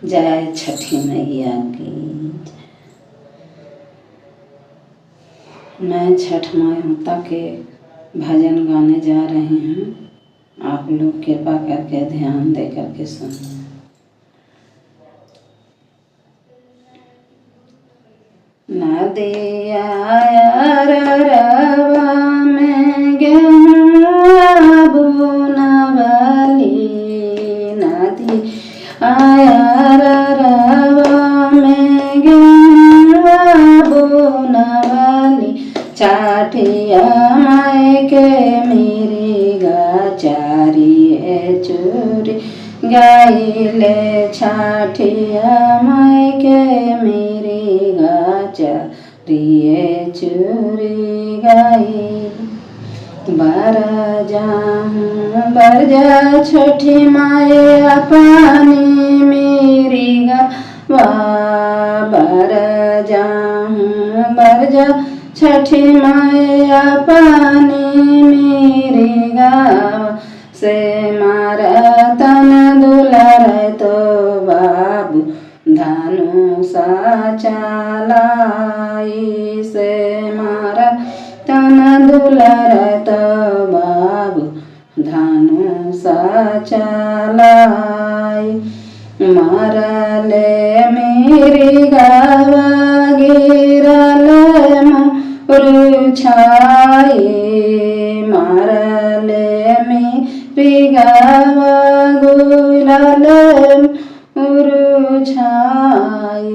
जय छठी मैया की। मैं छठ माता के भजन गाने जा रही हूँ। आप लोग कृपा करके ध्यान दे करके सुनिए। नदिया रवा में गेहुआ बुनवली, नदिया रवा में गेहुआ बुनवली, छठिया माई के मेरी गाचारी चूरी गाइले, छठिया माई के मेरी गाचारी चूरी गाइले। बरजा छठी माई अपनी मेरी गवा, बरजा छठी माई अपनी मेरी गावा, से मारा तन दुलार तो बाबू धानु सा चलाई, से मारा तन दुलार तो बाबू धानु सा चलाई। मारले मेरी गावा गिरल छाई, मारले मेरी गावा गुलाल छाई,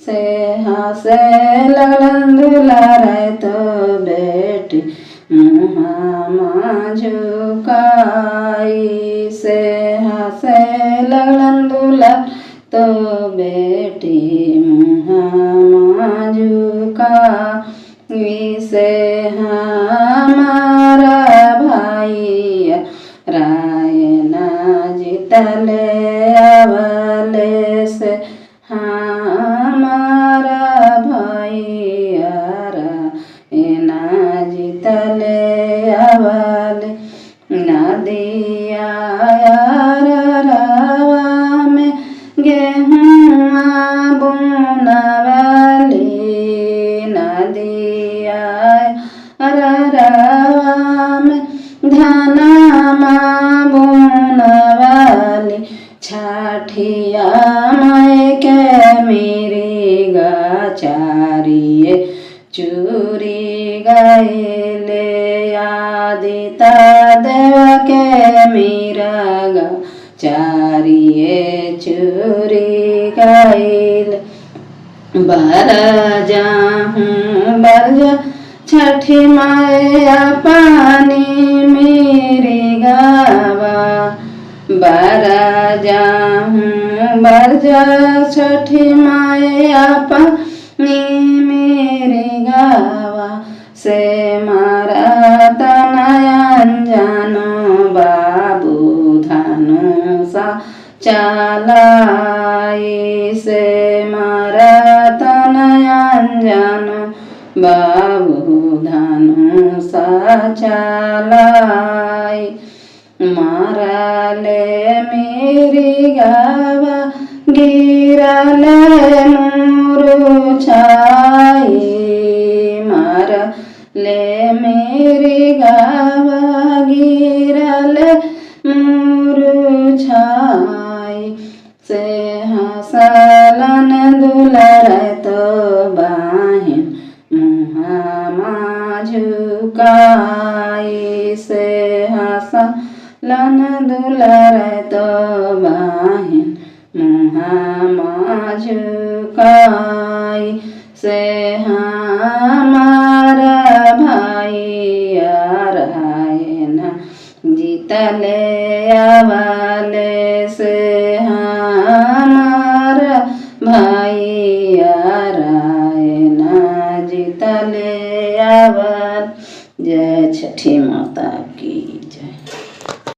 से हंसे लगन दुलार तो बेटी मुँह झुकाई, से हंसे लगन दुलार तो बेटी मुँह झुकाई, से हमारा भाई रायना जीतले अवले, से हमारा भाई रायना जीतले अवले। नदिया रवा में गेहुआ बुनवली, नदिया रवा में धनमा बुनवली, छठिया माई के मेरी गाचारी चूरी गाइले, आदिता देव के मेरा गाचारी चूरी गाइले। बरजा छठी माई अपनी मेरी गावा, बरजा छठी माई अपनी मेरी गावा, से मारा तनयन जानो बाबू धानु सा चलाई, से मारा तनयन जानो बाबू धानु सा चलाई। मारले मेरी गावा गिरल छाई, मारले मेरी गावा गिरल छाई, से हंसलन दुलार तो बाहिन मुँह झुकाई, से हंसलन दुलार तो बाहिन मुँह झुकाई, से हमारा भाई रायना जीतले अवले, से हमारा भाई रायना जीतले अवल। जय छठी।